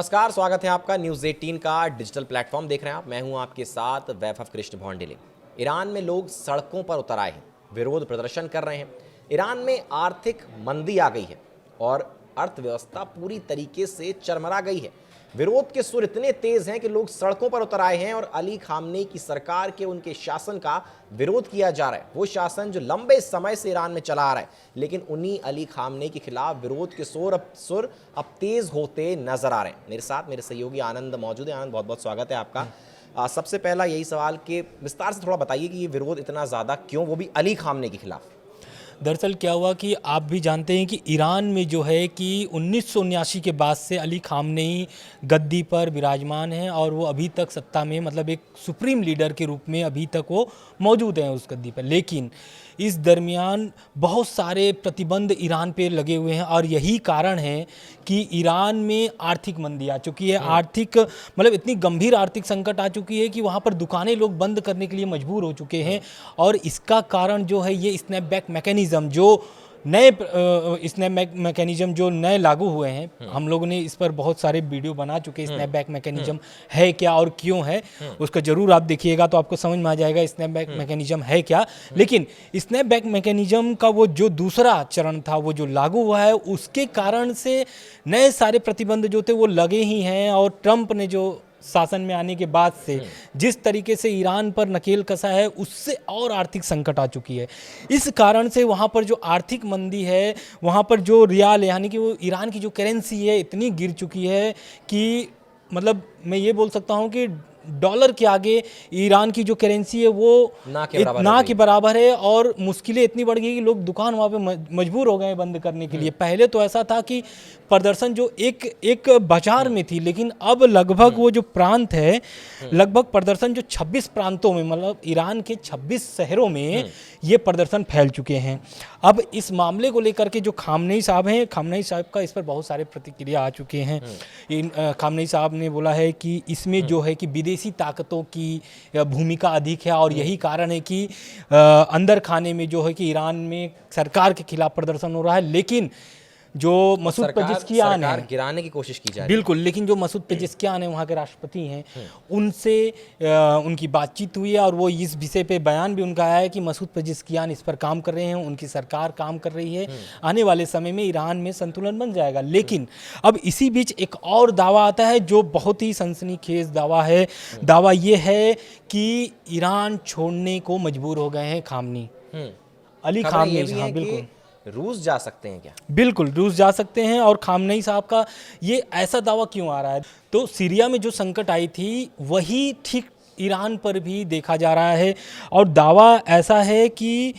नमस्कार, स्वागत है आपका न्यूज़ 18 का डिजिटल प्लेटफॉर्म देख रहे हैं आप। मैं हूं आपके साथ वैभव कृष्ण भौंडिले। ईरान में लोग सड़कों पर उतर आए हैं, विरोध प्रदर्शन कर रहे हैं। ईरान में आर्थिक मंदी आ गई है और अर्थव्यवस्था पूरी तरीके से चरमरा गई है। विरोध के सुर इतने तेज हैं कि लोग सड़कों पर उतर आए हैं और अली खामनेई की सरकार के उनके शासन का विरोध किया जा रहा है। वो शासन जो लंबे समय से ईरान में चला आ रहा है, लेकिन उन्हीं अली खामनेई के खिलाफ विरोध के सुर अब तेज होते नजर आ रहे हैं। मेरे साथ मेरे सहयोगी आनंद मौजूद है। आनंद, बहुत बहुत स्वागत है आपका। सबसे पहला यही सवाल कि विस्तार से थोड़ा बताइए कि ये विरोध इतना ज़्यादा क्यों, वो भी अली खामनेई के खिलाफ। दरअसल क्या हुआ कि आप भी जानते हैं कि ईरान में जो है कि 1979 के बाद से अली खामनेई गद्दी पर विराजमान हैं और वो अभी तक सत्ता में, मतलब एक सुप्रीम लीडर के रूप में अभी तक वो मौजूद हैं उस गद्दी पर। लेकिन इस दरमियान बहुत सारे प्रतिबंध ईरान पे लगे हुए हैं और यही कारण है कि ईरान में आर्थिक मंदी आ चुकी है। आर्थिक मतलब इतनी गंभीर आर्थिक संकट आ चुकी है कि वहाँ पर दुकानें लोग बंद करने के लिए मजबूर हो चुके हैं। और इसका कारण जो है ये स्नैपबैक मैकेनिज़्म, जो नए स्नैप मैकेनिज्म जो नए लागू हुए हैं, हम लोगों ने इस पर बहुत सारे वीडियो बना चुके हैं। स्नैपबैक मैकेनिज्म है क्या और क्यों है, उसका जरूर आप देखिएगा तो आपको समझ में आ जाएगा स्नैपबैक मैकेनिज्म है क्या। लेकिन स्नैपबैक मैकेनिज्म का वो जो दूसरा चरण था, वो जो लागू हुआ है, उसके कारण से नए सारे प्रतिबंध जो थे वो लगे ही हैं। और ट्रंप ने जो शासन में आने के बाद से जिस तरीके से ईरान पर नकेल कसा है, उससे और आर्थिक संकट आ चुकी है। इस कारण से वहाँ पर जो आर्थिक मंदी है, वहाँ पर जो रियाल यानी कि वो ईरान की जो करेंसी है इतनी गिर चुकी है कि मतलब मैं ये बोल सकता हूँ कि डॉलर के आगे ईरान की जो करेंसी है वो ना के बराबर है। और मुश्किलें इतनी बढ़ गई कि लोग दुकान वहाँ पे मजबूर हो गए बंद करने के लिए। पहले तो ऐसा था कि प्रदर्शन जो एक बाजार में थी, लेकिन अब लगभग वो जो प्रांत है, लगभग प्रदर्शन जो 26 प्रांतों में, मतलब ईरान के 26 शहरों में ये प्रदर्शन फैल चुके हैं। अब इस मामले को लेकर के जो खामनेई साहब हैं, खामनेई साहब का इस पर बहुत सारे प्रतिक्रिया आ चुके हैं। खामनेई साहब ने बोला है कि इसमें जो है कि विदेशी ताकतों की भूमिका अधिक है और यही कारण है कि अंदर खाने में जो है कि ईरान में सरकार के खिलाफ प्रदर्शन हो रहा है। लेकिन जो मसूद पेजेस्कियान है, गिराने की कोशिश की जा रही है। बिल्कुल, लेकिन जो मसूद पेजेस्कियान है, वहाँ के राष्ट्रपति हैं, उनसे उनकी बातचीत हुई है और वो इस विषय पे बयान भी उनका आया है कि मसूद पेजेस्कियान इस पर काम कर रहे हैं, उनकी सरकार काम कर रही है, आने वाले समय में ईरान में संतुलन बन जाएगा। लेकिन अब इसी बीच एक और दावा आता है जो बहुत ही सनसनीखेज दावा है। दावा ये है कि ईरान छोड़ने को मजबूर हो गए हैं खामनेई, अली खामनेई। हाँ, बिल्कुल, रूस जा सकते हैं क्या? बिल्कुल, रूस जा सकते हैं। और खामनेई साहब का ये ऐसा दावा क्यों आ रहा है? तो सीरिया में जो संकट आई थी वही ठीक ईरान पर भी देखा जा रहा है। और दावा ऐसा है कि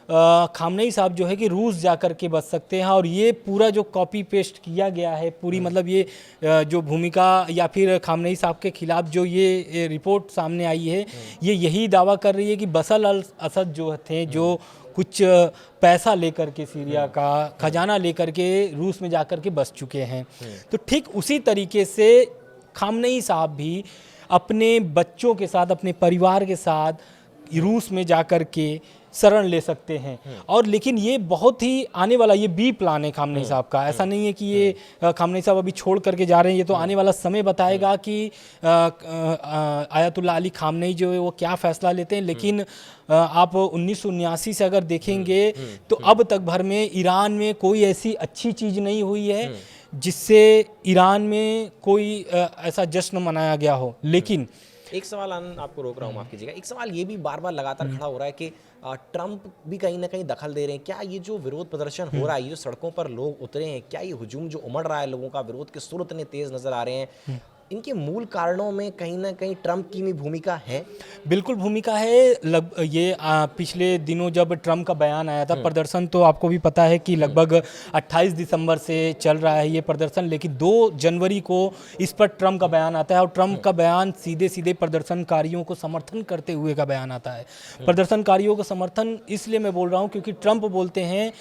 खामनेई साहब जो है कि रूस जा कर के बच सकते हैं। और ये पूरा जो कॉपी पेस्ट किया गया है, पूरी मतलब ये जो भूमिका या फिर खामनेई साहब के खिलाफ जो ये रिपोर्ट सामने आई है, ये यही दावा कर रही है कि बशर अल असद जो थे, जो कुछ पैसा लेकर के सीरिया का खजाना लेकर के रूस में जाकर के बस चुके हैं। तो ठीक उसी तरीके से खामनेई साहब भी अपने बच्चों के साथ, अपने परिवार के साथ रूस में जाकर के शरण ले सकते हैं। और लेकिन ये बहुत ही आने वाला, ये बी प्लान है खामनेई साहब का। ऐसा नहीं है कि ये खामनेई साहब अभी छोड़ करके जा रहे हैं। ये तो आने वाला समय बताएगा कि आयतुल्लाह अली खामनेई जो है वो क्या फैसला लेते हैं। लेकिन आप 1979 से अगर देखेंगे तो अब तक भर में ईरान में कोई ऐसी अच्छी चीज़ नहीं हुई है जिससे ईरान में कोई ऐसा जश्न मनाया गया हो। लेकिन एक सवाल आनंद, आपको रोक रहा हूँ, माफ कीजिएगा। एक सवाल ये भी बार बार लगातार खड़ा हो रहा है कि ट्रंप भी कहीं ना कहीं दखल दे रहे हैं क्या? ये जो विरोध प्रदर्शन हो रहा है, ये जो सड़कों पर लोग उतरे हैं, क्या ये हुजूम जो उमड़ रहा है लोगों का, विरोध के सुर इतने तेज नजर आ रहे हैं, इनके मूल कारणों में कहीं ना कहीं ट्रंप की भी भूमिका है? बिल्कुल भूमिका है। ये पिछले दिनों जब ट्रंप का बयान आया था, प्रदर्शन तो आपको भी पता है कि लगभग 28 दिसंबर से चल रहा है ये प्रदर्शन। लेकिन 2 जनवरी को इस पर ट्रंप का बयान आता है और ट्रंप का बयान सीधे सीधे प्रदर्शनकारियों को समर्थन करते हुए का बयान आता है। प्रदर्शनकारियों का समर्थन इसलिए मैं बोल रहा हूँ क्योंकि ट्रंप बोलते हैं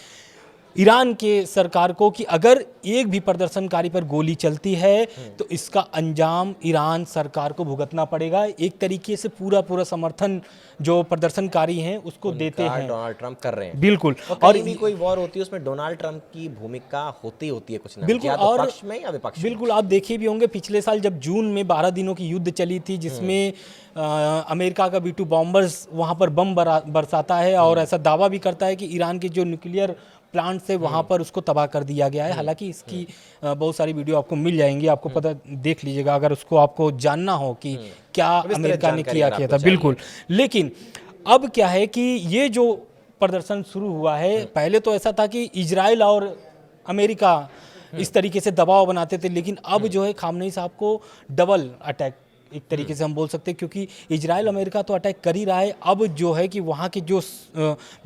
ईरान के सरकार को कि अगर एक भी प्रदर्शनकारी पर गोली चलती है तो इसका अंजाम ईरान सरकार को भुगतना पड़ेगा। एक तरीके से पूरा समर्थन जो प्रदर्शनकारी हैं उसको देते हैं, डोनाल्ड ट्रंप कर रहे हैं। बिल्कुल। और भी कोई वॉर होती है उसमें डोनाल्ड ट्रंप की भूमिका होती है कुछ ना, बिल्कुल। या तो और पक्ष में या विपक्ष में। बिल्कुल, आप देखे भी होंगे पिछले साल जब जून में 12 दिनों की युद्ध चली थी जिसमें अमेरिका का B-2 बॉम्बर्स वहां पर बम बरसाता है और ऐसा दावा भी करता है कि ईरान के जो न्यूक्लियर प्लांट से वहां पर उसको तबाह कर दिया गया है। हालांकि इसकी बहुत सारी वीडियो आपको मिल जाएंगी, आपको पता देख लीजिएगा अगर उसको आपको जानना हो कि क्या अमेरिका ने किया था। बिल्कुल। लेकिन अब क्या है कि ये जो प्रदर्शन शुरू हुआ है, पहले तो ऐसा था कि इजराइल और अमेरिका इस तरीके से दबाव बनाते थे, लेकिन अब जो है खामनेई साहब को डबल अटैक एक तरीके से हम बोल सकते हैं, क्योंकि इजराइल अमेरिका तो अटैक कर ही रहा है। अब जो है कि वहाँ की जो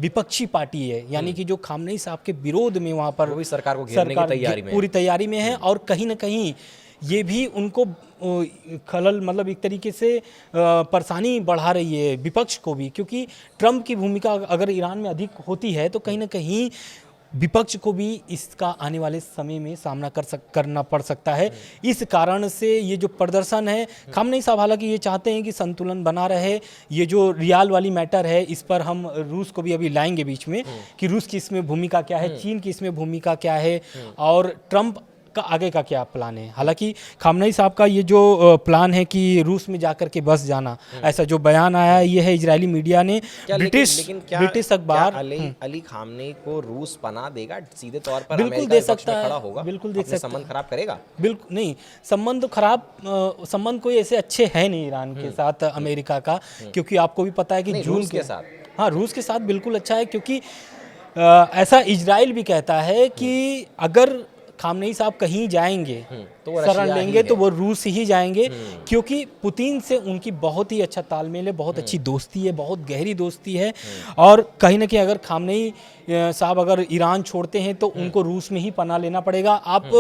विपक्षी पार्टी है, यानी कि जो खामनेई साहब के विरोध में वहाँ पर वो भी सरकार को घेरने की तैयारी में, पूरी तैयारी में है। और कहीं ना कहीं ये भी उनको खलल, मतलब एक तरीके से परेशानी बढ़ा रही है विपक्ष को भी, क्योंकि ट्रंप की भूमिका अगर ईरान में अधिक होती है तो कहीं ना कहीं विपक्ष को भी इसका आने वाले समय में सामना करना पड़ सकता है। इस कारण से ये जो प्रदर्शन है, खामनेई साहब हालांकि ये चाहते हैं कि संतुलन बना रहे। ये जो रियाल वाली मैटर है इस पर हम रूस को भी अभी लाएंगे बीच में कि रूस की इसमें भूमिका क्या है, चीन की इसमें भूमिका क्या है और ट्रंप का आगे का क्या प्लान है। हालांकि खामनेई साहब का ये जो प्लान है कि रूस में जाकर के बस जाना, ऐसा जो बयान आया है ये है इजरायली मीडिया ने, ब्रिटिश अखबार। अली खामनेई को रूस पनाह देगा सीधे तौर पर? बिल्कुल दे सकता है, खड़ा होगा, बिल्कुल दे सकता है। संबंध खराब करेगा? बिल्कुल नहीं, संबंध कोई ऐसे अच्छे है नहीं ईरान के साथ अमेरिका का, क्योंकि आपको भी पता है कि जून के साथ, हाँ रूस के साथ बिल्कुल अच्छा है, क्योंकि ऐसा इजराइल भी कहता है कि अगर खामनेई साहब कहीं जाएंगे तो शरण लेंगे तो वो रूस ही जाएंगे, क्योंकि पुतिन से उनकी बहुत ही अच्छा तालमेल है, बहुत अच्छी दोस्ती है, बहुत गहरी दोस्ती है। और कहीं ना कहीं अगर खामनेई साहब अगर ईरान छोड़ते हैं तो उनको रूस में ही पनाह लेना पड़ेगा। आप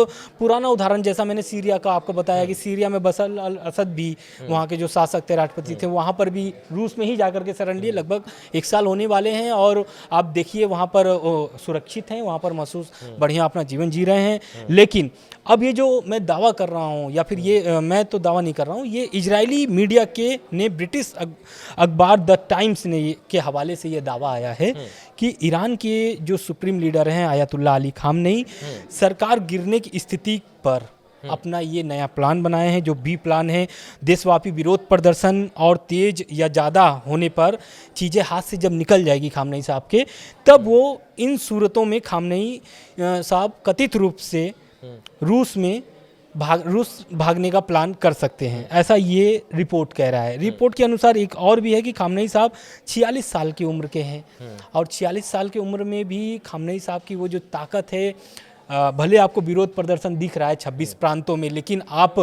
पुराना उदाहरण जैसा मैंने सीरिया का आपको बताया कि सीरिया में बशर अल असद भी वहाँ के जो शासक थे, राष्ट्रपति थे, वहाँ पर भी रूस में ही जाकर के शरण लिए। लगभग 1 साल होने वाले हैं और आप देखिए वहाँ पर सुरक्षित हैं, वहाँ पर महसूस बढ़िया अपना जीवन जी रहे हैं। लेकिन अब ये जो मैं दावा कर रहा हूँ, या फिर ये मैं तो दावा नहीं कर रहा हूँ, ये इजरायली मीडिया के ने ब्रिटिश अखबार द टाइम्स ने के हवाले से ये दावा आया है कि ईरान के जो सुप्रीम लीडर हैं आयतुल्लाह अली खामनेई सरकार गिरने की स्थिति पर अपना ये नया प्लान बनाए हैं, जो बी प्लान है। देशव्यापी विरोध प्रदर्शन और तेज या ज़्यादा होने पर चीज़ें हाथ से जब निकल जाएगी खामनेई साहब के, तब वो इन सूरतों में खामनेई साहब कथित रूप से रूस में भागने का प्लान कर सकते हैं, ऐसा ये रिपोर्ट कह रहा है। रिपोर्ट के अनुसार एक और भी है कि खामनेई साहब 46 साल की उम्र के हैं और 46 साल की उम्र में भी खामनेई साहब की वो जो ताकत है, भले आपको विरोध प्रदर्शन दिख रहा है 26 प्रांतों में, लेकिन आप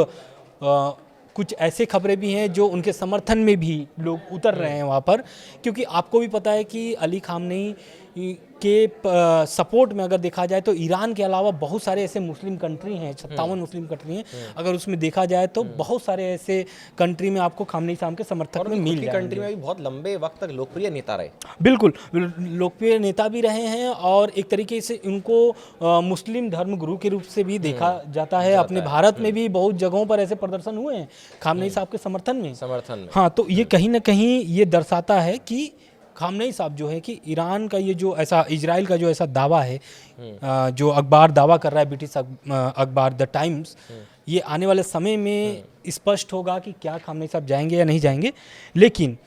कुछ ऐसे खबरें भी हैं जो उनके समर्थन में भी लोग उतर रहे हैं वहाँ पर, क्योंकि आपको भी पता है कि अली खामनेई के सपोर्ट में अगर देखा जाए तो ईरान के अलावा बहुत सारे ऐसे मुस्लिम कंट्री हैं, 57 मुस्लिम कंट्री हैं, अगर उसमें देखा जाए तो बहुत सारे ऐसे कंट्री में आपको खामनेई साहब के समर्थक में मिल जाएंगे। कंट्री में भी बहुत लंबे वक्त तक लोकप्रिय नेता रहे। बिल्कुल लोकप्रिय नेता भी रहे हैं और एक तरीके से उनको मुस्लिम धर्म गुरु के रूप से भी देखा जाता है। अपने भारत में भी बहुत जगहों पर ऐसे प्रदर्शन हुए हैं खामनेई साहब के समर्थन में। हाँ, तो ये कहीं ना कहीं ये दर्शाता है कि खामनेई साहब जो है कि ईरान का ये जो ऐसा इजराइल का जो ऐसा दावा है, जो अखबार दावा कर रहा है ब्रिटिश अखबार द टाइम्स, ये आने वाले समय में स्पष्ट होगा कि क्या खामनेई साहब जाएंगे या नहीं जाएंगे। लेकिन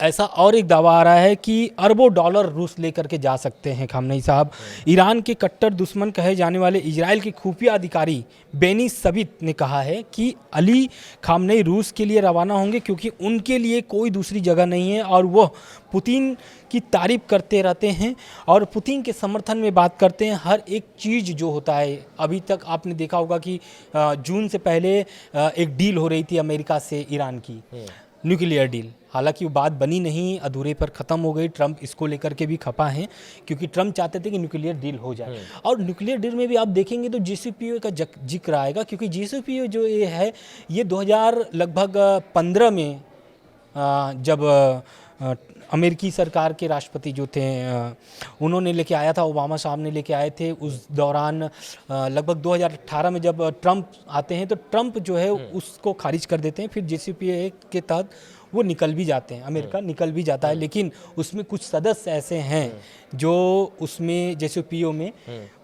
ऐसा और एक दावा आ रहा है कि अरबों डॉलर रूस लेकर के जा सकते हैं खामनेई साहब। ईरान के कट्टर दुश्मन कहे जाने वाले इजराइल के खुफिया अधिकारी बेनी सबित ने कहा है कि अली खामनेई रूस के लिए रवाना होंगे, क्योंकि उनके लिए कोई दूसरी जगह नहीं है और वह पुतिन की तारीफ करते रहते हैं और पुतिन के समर्थन में बात करते हैं। हर एक चीज़ जो होता है, अभी तक आपने देखा होगा कि जून से पहले एक डील हो रही थी अमेरिका से ईरान की, न्यूक्लियर डील। हालांकि वो बात बनी नहीं, अधूरे पर ख़त्म हो गई। ट्रंप इसको लेकर के भी खपा हैं, क्योंकि ट्रंप चाहते थे कि न्यूक्लियर डील हो जाए। और न्यूक्लियर डील में भी आप देखेंगे तो JCPOA का जिक्र आएगा, क्योंकि JCPOA जो ये है ये 2015 में जब अमेरिकी सरकार के राष्ट्रपति जो थे उन्होंने लेके आया था, ओबामा साहब ने लेके आए थे। उस दौरान लगभग 2018 में जब ट्रंप आते हैं तो ट्रंप जो है उसको खारिज कर देते हैं, फिर JCPOA के तहत वो निकल भी जाते हैं, अमेरिका निकल भी जाता है। लेकिन उसमें कुछ सदस्य ऐसे हैं जो उसमें JCPOA में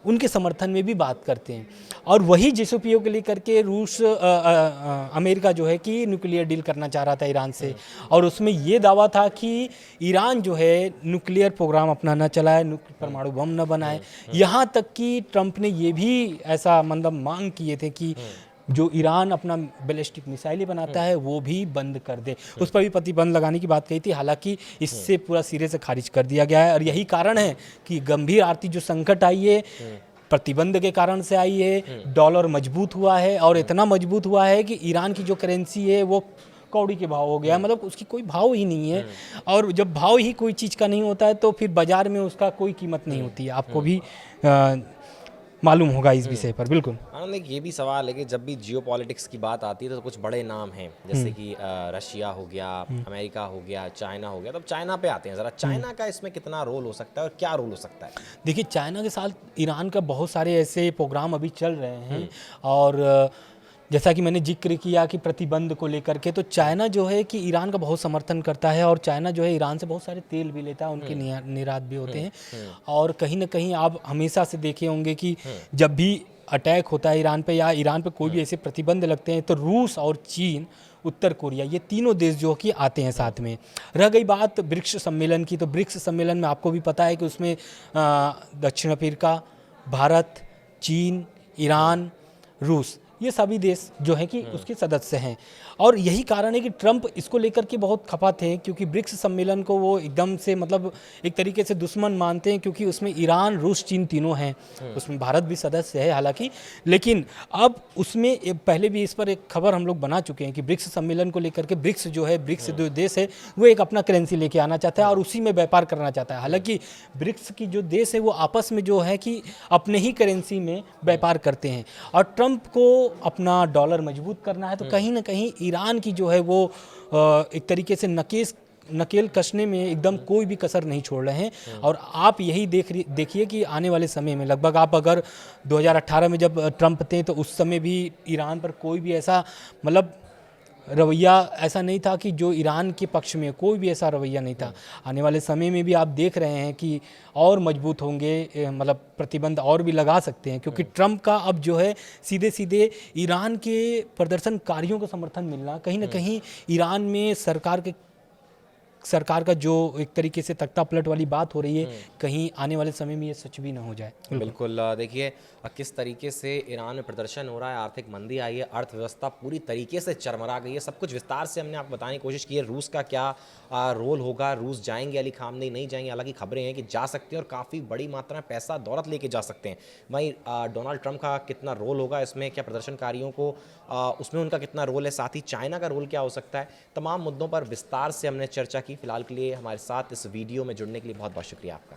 उनके समर्थन में भी बात करते हैं, और वही JCPOA के लेकर के रूस अमेरिका जो है कि न्यूक्लियर डील करना चाह रहा था ईरान से, और उसमें ये दावा था कि ईरान जो है न्यूक्लियर प्रोग्राम अपना न चलाए, परमाणु बम न बनाए। यहाँ तक कि ट्रंप ने ये भी ऐसा मतलब मांग किए थे कि जो ईरान अपना बैलिस्टिक मिसाइलें बनाता है वो भी बंद कर दे, उस पर भी प्रतिबंध लगाने की बात कही थी। हालांकि इससे पूरा सिरे से खारिज कर दिया गया है, और यही कारण है कि गंभीर आर्थिक जो संकट आई है प्रतिबंध के कारण से आई है। डॉलर मजबूत हुआ है, और इतना मजबूत हुआ है कि ईरान की जो करेंसी है वो कौड़ी के भाव हो गया, मतलब उसकी कोई भाव ही नहीं है। और जब भाव ही कोई चीज़ का नहीं होता है तो फिर बाजार में उसका कोई कीमत नहीं होती है। आपको भी मालूम होगा इस विषय पर। बिल्कुल आनंद, एक ये भी सवाल है कि जब भी जियोपॉलिटिक्स की बात आती है तो कुछ बड़े नाम हैं, जैसे कि रशिया हो गया, अमेरिका हो गया, चाइना हो गया। तब चाइना पे आते हैं ज़रा, चाइना का इसमें कितना रोल हो सकता है और क्या रोल हो सकता है? देखिए, चाइना के साथ ईरान का बहुत सारे ऐसे प्रोग्राम अभी चल रहे हैं, और जैसा कि मैंने जिक्र किया कि प्रतिबंध को लेकर के, तो चाइना जो है कि ईरान का बहुत समर्थन करता है, और चाइना जो है ईरान से बहुत सारे तेल भी लेता है, उनके निर्यात भी होते हैं। और कहीं ना कहीं आप हमेशा से देखे होंगे कि जब भी अटैक होता है ईरान पे या ईरान पे कोई भी ऐसे प्रतिबंध लगते हैं तो रूस और चीन, उत्तर कोरिया, ये तीनों देश जो कि आते हैं साथ में। रह गई बात ब्रिक्स सम्मेलन की, तो ब्रिक्स सम्मेलन में आपको भी पता है कि उसमें दक्षिण अफ्रीका, भारत, चीन, ईरान, रूस, ये सभी देश जो है कि उसके सदस्य हैं। और यही कारण है कि ट्रंप इसको लेकर के बहुत खफा थे, क्योंकि ब्रिक्स सम्मेलन को वो एकदम से मतलब एक तरीके से दुश्मन मानते हैं, क्योंकि उसमें ईरान, रूस, चीन तीनों हैं, उसमें भारत भी सदस्य है हालांकि। लेकिन अब उसमें पहले भी इस पर एक खबर हम लोग बना चुके हैं कि ब्रिक्स सम्मेलन को लेकर के ब्रिक्स जो है, ब्रिक्स जो देश है वो एक अपना करेंसी लेके आना चाहता है और उसी में व्यापार करना चाहता है। हालांकि ब्रिक्स की जो देश है वो आपस में जो है कि अपने ही करेंसी में व्यापार करते हैं, और ट्रंप को अपना डॉलर मजबूत करना है, तो कहीं ना कहीं ईरान की जो है वो एक तरीके से नकेल कसने में एकदम कोई भी कसर नहीं छोड़ रहे हैं। और आप यही देखिए कि आने वाले समय में लगभग आप अगर 2018 में जब ट्रंप थे तो उस समय भी ईरान पर कोई भी ऐसा मतलब रवैया ऐसा नहीं था कि जो ईरान के पक्ष में, कोई भी ऐसा रवैया नहीं था। आने वाले समय में भी आप देख रहे हैं कि और मजबूत होंगे, मतलब प्रतिबंध और भी लगा सकते हैं, क्योंकि ट्रंप का अब जो है सीधे सीधे ईरान के प्रदर्शनकारियों को समर्थन मिलना, कहीं ना कहीं ईरान में सरकार का जो एक तरीके से तख्ता पलट वाली बात हो रही है, कहीं आने वाले समय में ये सच भी ना हो जाए। बिल्कुल, देखिए किस तरीके से ईरान में प्रदर्शन हो रहा है, आर्थिक मंदी आई है, अर्थव्यवस्था पूरी तरीके से चरमरा गई है। सब कुछ विस्तार से हमने आपको बताने की कोशिश की है। रूस का क्या रोल होगा, रूस जाएंगे अली खामनेई, नहीं जाएंगे? हालांकि खबरें हैं कि जा सकते हैं और काफ़ी बड़ी मात्रा में पैसा दौलत लेके जा सकते हैं। वहीं डोनाल्ड ट्रंप का कितना रोल होगा इसमें, क्या प्रदर्शनकारियों को उसमें उनका कितना रोल है, साथ ही चाइना का रोल क्या हो सकता है, तमाम मुद्दों पर विस्तार से हमने चर्चा की। फिलहाल के लिए हमारे साथ इस वीडियो में जुड़ने के लिए बहुत बहुत शुक्रिया आपका।